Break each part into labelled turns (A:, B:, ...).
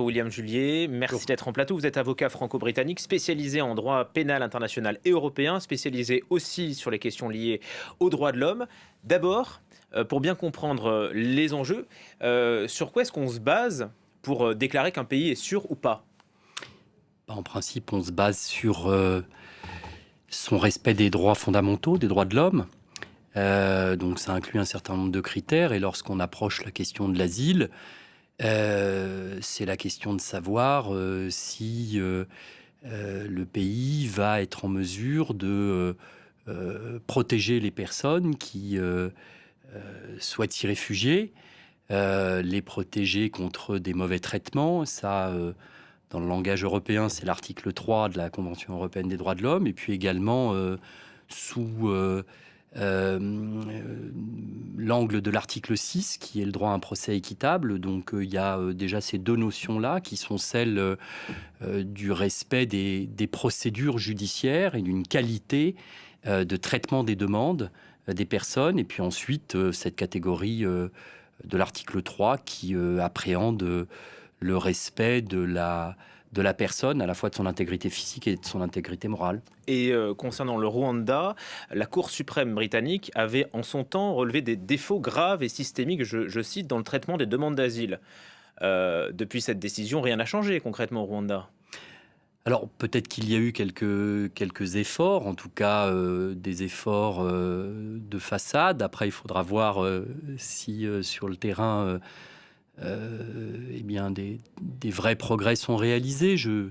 A: William Julier, merci d'être en plateau. Vous êtes avocat franco-britannique spécialisé en droit pénal international et européen, spécialisé aussi sur les questions liées aux droits de l'homme. D'abord, pour bien comprendre les enjeux, sur quoi est-ce qu'on se base pour déclarer qu'un pays est sûr ou pas?
B: En principe, on se base sur son respect des droits fondamentaux, des droits de l'homme. Donc ça inclut un certain nombre de critères. Et lorsqu'on approche la question de l'asile, c'est la question de savoir si le pays va être en mesure de protéger les personnes qui souhaitent s'y réfugier, les protéger contre des mauvais traitements. Ça, dans le langage européen, c'est l'article 3 de la Convention européenne des droits de l'homme. Et puis également sous l'angle de l'article 6, qui est le droit à un procès équitable. Donc il y a déjà ces deux notions-là, qui sont celles du respect des procédures judiciaires et d'une qualité de traitement des demandes des personnes. Et puis ensuite, cette catégorie de l'article 3 qui appréhende le respect de la personne, à la fois de son intégrité physique et de son intégrité morale.
A: Et concernant le Rwanda, la Cour suprême britannique avait en son temps relevé des défauts graves et systémiques, je cite, dans le traitement des demandes d'asile. Depuis cette décision, rien n'a changé concrètement au Rwanda.
B: Alors peut-être qu'il y a eu quelques efforts, en tout cas des efforts de façade. Après, il faudra voir si sur le terrain, eh bien, des vrais progrès sont réalisés. Je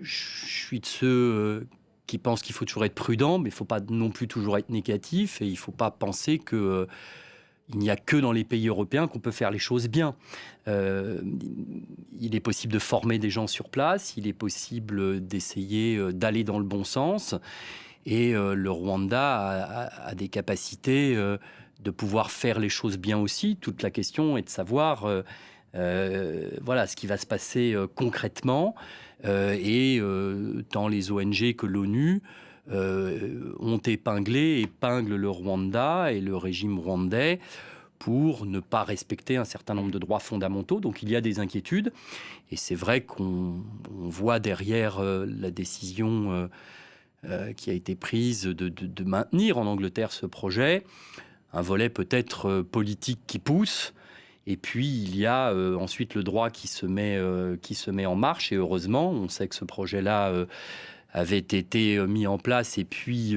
B: suis de ceux qui pensent qu'il faut toujours être prudent, mais il ne faut pas non plus toujours être négatif, et il ne faut pas penser que il n'y a que dans les pays européens qu'on peut faire les choses bien. Il est possible de former des gens sur place, il est possible d'essayer d'aller dans le bon sens. Et le Rwanda a des capacités de pouvoir faire les choses bien aussi. Toute la question est de savoir voilà, ce qui va se passer concrètement. Tant les ONG que l'ONU ont épinglent le Rwanda et le régime rwandais pour ne pas respecter un certain nombre de droits fondamentaux. Donc il y a des inquiétudes. Et c'est vrai qu'on voit derrière la décision qui a été prise de maintenir en Angleterre ce projet, un volet peut-être politique qui pousse. Et puis il y a ensuite le droit qui se met en marche. Et heureusement, on sait que ce projet-là avait été mis en place et puis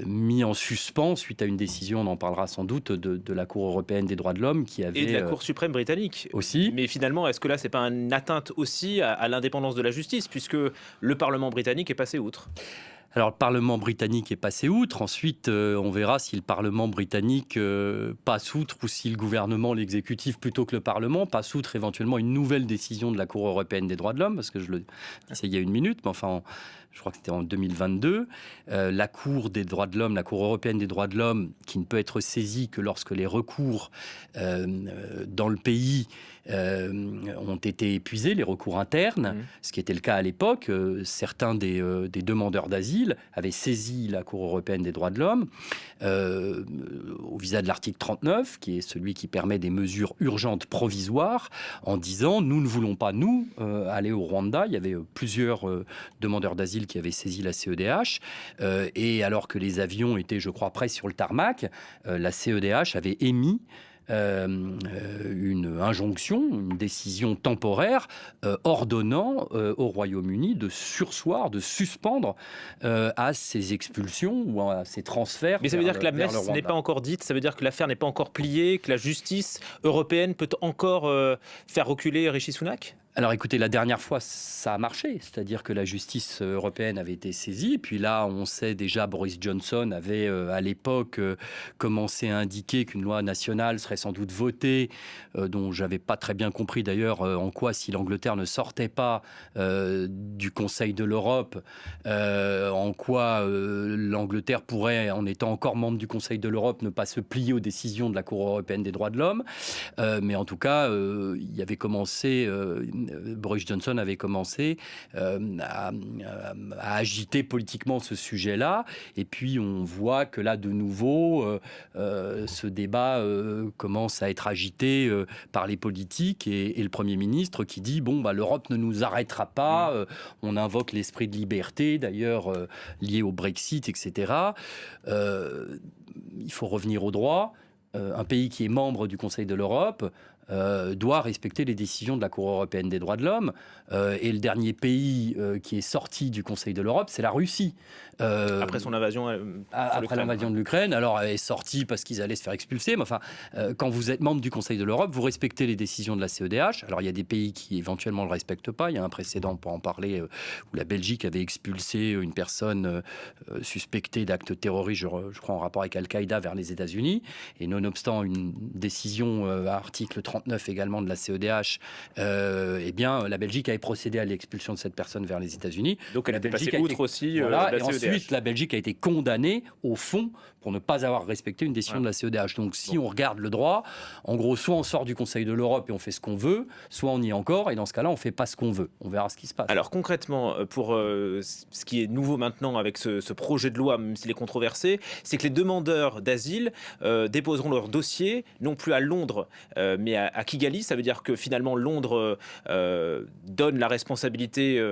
B: mis en suspens suite à une décision, on en parlera sans doute, de la Cour européenne des droits de l'homme qui avait...
A: Et de la Cour suprême britannique
B: aussi.
A: Mais finalement, est-ce que là, c'est pas une atteinte aussi à l'indépendance de la justice, puisque le Parlement britannique est passé outre?
B: Alors, le Parlement britannique est passé outre. Ensuite, on verra si le Parlement britannique passe outre ou si le gouvernement, l'exécutif, plutôt que le Parlement, passe outre éventuellement une nouvelle décision de la Cour européenne des droits de l'homme, parce que je le disais il y a une minute, mais enfin, je crois que c'était en 2022. La Cour des droits de l'homme, la Cour européenne des droits de l'homme, qui ne peut être saisie que lorsque les recours dans le pays ont été épuisés, les recours internes, ce qui était le cas à l'époque. Certains des demandeurs d'asile avaient saisi la Cour européenne des droits de l'homme au visa de l'article 39, qui est celui qui permet des mesures urgentes provisoires, en disant « nous ne voulons pas, nous, aller au Rwanda ». Il y avait plusieurs demandeurs d'asile qui avaient saisi la CEDH, et alors que les avions étaient, je crois, prêts sur le tarmac, la CEDH avait émis une injonction, une décision temporaire ordonnant au Royaume-Uni de surseoir, de suspendre à ces expulsions ou à ces transferts.
A: Mais ça veut dire que la messe n'est pas encore dite, ça veut dire que l'affaire n'est pas encore pliée, que la justice européenne peut encore faire reculer Rishi Sunak?
B: Alors écoutez, la dernière fois, ça a marché, c'est-à-dire que la justice européenne avait été saisie. Puis là, on sait déjà, Boris Johnson avait à l'époque commencé à indiquer qu'une loi nationale serait sans doute votée, dont j'avais pas très bien compris d'ailleurs en quoi, si l'Angleterre ne sortait pas du Conseil de l'Europe, en quoi l'Angleterre pourrait, en étant encore membre du Conseil de l'Europe, ne pas se plier aux décisions de la Cour européenne des droits de l'homme. Mais en tout cas, il y avait commencé Boris Johnson avait commencé à agiter politiquement ce sujet-là. Et puis on voit que là, de nouveau, ce débat commence à être agité par les politiques et le Premier ministre qui dit l'Europe ne nous arrêtera pas. On invoque l'esprit de liberté, d'ailleurs lié au Brexit, etc. Il faut revenir au droit. Un pays qui est membre du Conseil de l'Europe doit respecter les décisions de la Cour européenne des droits de l'homme. Et le dernier pays qui est sorti du Conseil de l'Europe, c'est la Russie.
A: Après son invasion
B: après l'invasion de l'Ukraine. Alors, elle est sortie parce qu'ils allaient se faire expulser. Mais enfin, quand vous êtes membre du Conseil de l'Europe, vous respectez les décisions de la CEDH. Alors, il y a des pays qui éventuellement ne le respectent pas. Il y a un précédent pour en parler où la Belgique avait expulsé une personne suspectée d'actes terroristes, je crois en rapport avec Al-Qaïda, vers les États-Unis. Et nonobstant une décision à article 39 également de la CEDH, la Belgique avait procédé à l'expulsion de cette personne vers les États-Unis.
A: Donc elle a passé outre aussi
B: la
A: CEDH.
B: Ensuite, la Belgique a été condamnée, au fond, pour ne pas avoir respecté une décision de la CEDH. Donc, si on regarde le droit, en gros, soit on sort du Conseil de l'Europe et on fait ce qu'on veut, soit on y est encore, et dans ce cas-là, on ne fait pas ce qu'on veut. On verra ce qui se passe.
A: Alors, concrètement, pour ce qui est nouveau maintenant avec ce projet de loi, même s'il est controversé, c'est que les demandeurs d'asile déposeront leur dossier, non plus à Londres, mais à Kigali. Ça veut dire que finalement, Londres donne la responsabilité,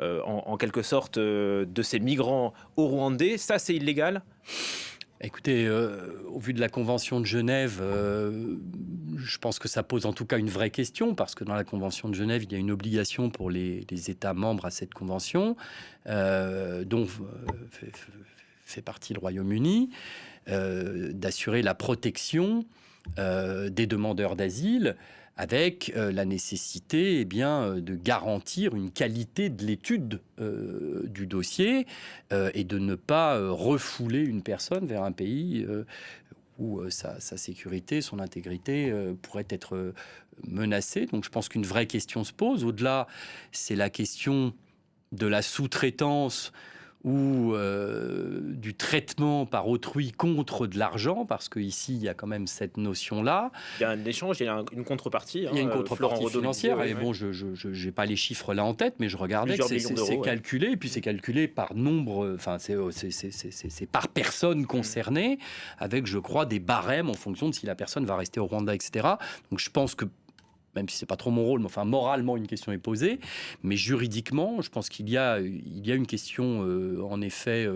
A: en quelque sorte, de ces migrants aux Rwandais. Ça, c'est illégal ?
B: Écoutez, au vu de la Convention de Genève, je pense que ça pose en tout cas une vraie question, parce que dans la Convention de Genève, il y a une obligation pour les États membres à cette Convention, dont fait partie le Royaume-Uni, d'assurer la protection des demandeurs d'asile, avec la nécessité de garantir une qualité de l'étude du dossier et de ne pas refouler une personne vers un pays où sa sécurité, son intégrité pourraient être menacées. Donc je pense qu'une vraie question se pose. Au-delà, c'est la question de la sous-traitance ou du traitement par autrui contre de l'argent, parce qu'ici, il y a quand même cette notion-là.
A: Il y a un échange, il y a une contrepartie.
B: Il y a une contrepartie financière, et bon, je n'ai pas les chiffres là en tête, mais je regardais que c'est calculé, et puis c'est calculé par nombre, enfin, c'est par personne concernée, avec, je crois, des barèmes en fonction de si la personne va rester au Rwanda, etc. Donc je pense que, même si c'est pas trop mon rôle, mais enfin moralement une question est posée, mais juridiquement, je pense qu'il y a une question en effet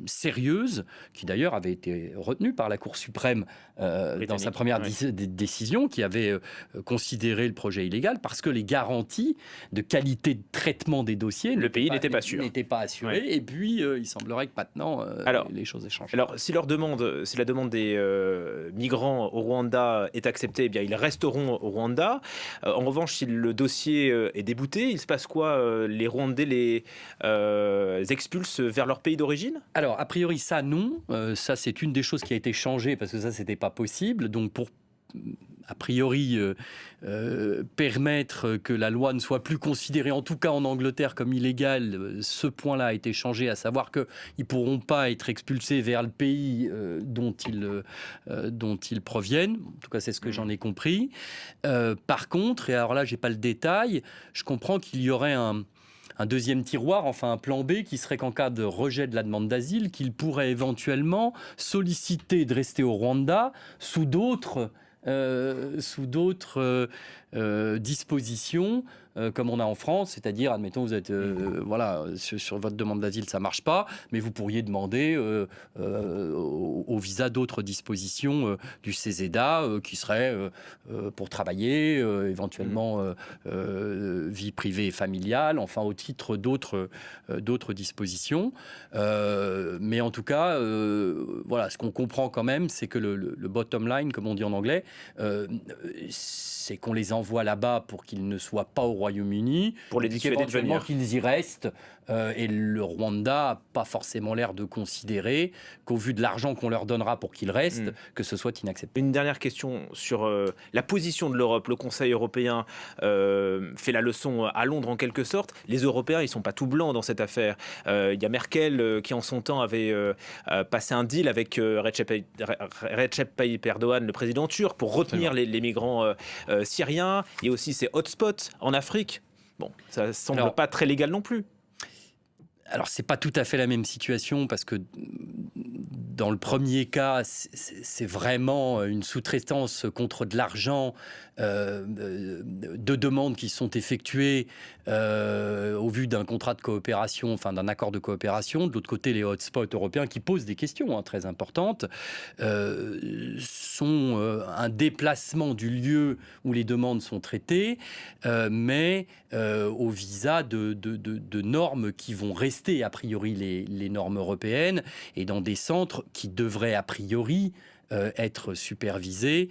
B: sérieuse, qui d'ailleurs avait été retenue par la Cour suprême dans sa première décision, qui avait considéré le projet illégal parce que les garanties de qualité de traitement des dossiers n'étaient pas assurées. Et puis il semblerait que maintenant les choses aient changé.
A: Alors si la demande des migrants au Rwanda est acceptée, eh bien ils resteront au Rwanda. En revanche, si le dossier est débouté, il se passe quoi ? Les Rwandais les expulsent vers leur pays d'origine ?
B: Alors, a priori, ça, non. Ça, c'est une des choses qui a été changée, parce que ça, c'était pas possible. Donc, pour, a priori, permettre que la loi ne soit plus considérée, en tout cas en Angleterre, comme illégale, ce point-là a été changé, à savoir qu'ils ne pourront pas être expulsés vers le pays dont ils proviennent. En tout cas, c'est ce que j'en ai compris. Par contre, et alors là, j'ai pas le détail, je comprends qu'il y aurait un deuxième tiroir, enfin un plan B, qui serait qu'en cas de rejet de la demande d'asile, qu'il pourrait éventuellement solliciter de rester au Rwanda sous d'autres dispositions, comme on a en France, c'est-à-dire, admettons, vous êtes sur votre demande d'asile, ça marche pas, mais vous pourriez demander au visa d'autres dispositions du CESEDA qui seraient pour travailler, éventuellement vie privée et familiale, enfin au titre d'autres dispositions. Mais en tout cas, ce qu'on comprend quand même, c'est que le bottom line, comme on dit en anglais, c'est qu'on les envoie là-bas pour qu'ils ne soient pas au Royaume-Uni, Royaume-Uni,
A: pour les dissuader de venir.
B: Qu'ils y restent. Et le Rwanda n'a pas forcément l'air de considérer qu'au vu de l'argent qu'on leur donnera pour qu'ils restent, que ce soit inacceptable.
A: Une dernière question sur la position de l'Europe. Le Conseil européen fait la leçon à Londres en quelque sorte. Les Européens, ils ne sont pas tout blancs dans cette affaire. Il y a Merkel qui en son temps avait passé un deal avec Recep Tayyip Erdogan, le président turc, pour retenir les migrants syriens. Il y a aussi ces hotspots en Afrique. Bon, ça ne semble pas très légal non plus.
B: Alors, ce n'est pas tout à fait la même situation parce que dans le premier cas, c'est vraiment une sous-traitance contre de l'argent de demandes qui sont effectuées au vu d'un contrat de coopération, enfin d'un accord de coopération. De l'autre côté, les hotspots européens qui posent des questions très importantes sont un déplacement du lieu où les demandes sont traitées, mais au visa de normes qui vont rester a priori les normes européennes et dans des centres qui devraient a priori être supervisés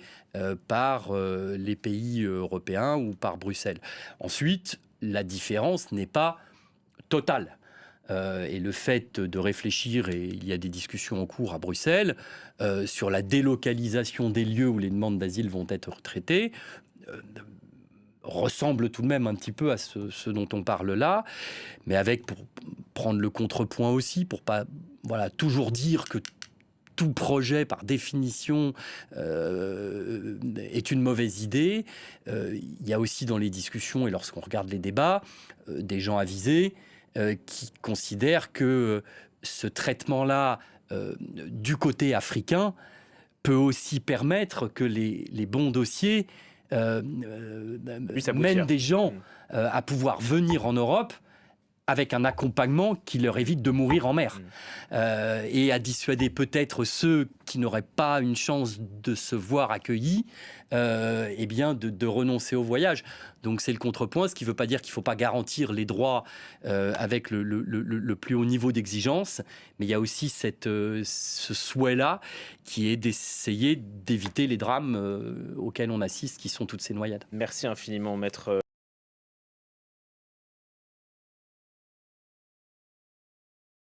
B: par les pays européens ou par Bruxelles. Ensuite, la différence n'est pas totale. Et le fait de réfléchir, et il y a des discussions en cours à Bruxelles, sur la délocalisation des lieux où les demandes d'asile vont être traitées, ressemble tout de même un petit peu à ce dont on parle là, mais avec, pour prendre le contrepoint aussi, pour pas toujours dire que tout projet, par définition, est une mauvaise idée. Il y a aussi dans les discussions, et lorsqu'on regarde les débats, des gens avisés qui considèrent que ce traitement-là, du côté africain, peut aussi permettre que les bons dossiers mènent des gens à pouvoir venir en Europe avec un accompagnement qui leur évite de mourir en mer et à dissuader peut-être ceux qui n'auraient pas une chance de se voir accueillis de renoncer au voyage. Donc c'est le contrepoint, ce qui ne veut pas dire qu'il ne faut pas garantir les droits avec le plus haut niveau d'exigence, mais il y a aussi ce souhait-là qui est d'essayer d'éviter les drames auxquels on assiste, qui sont toutes ces noyades.
A: Merci infiniment, maître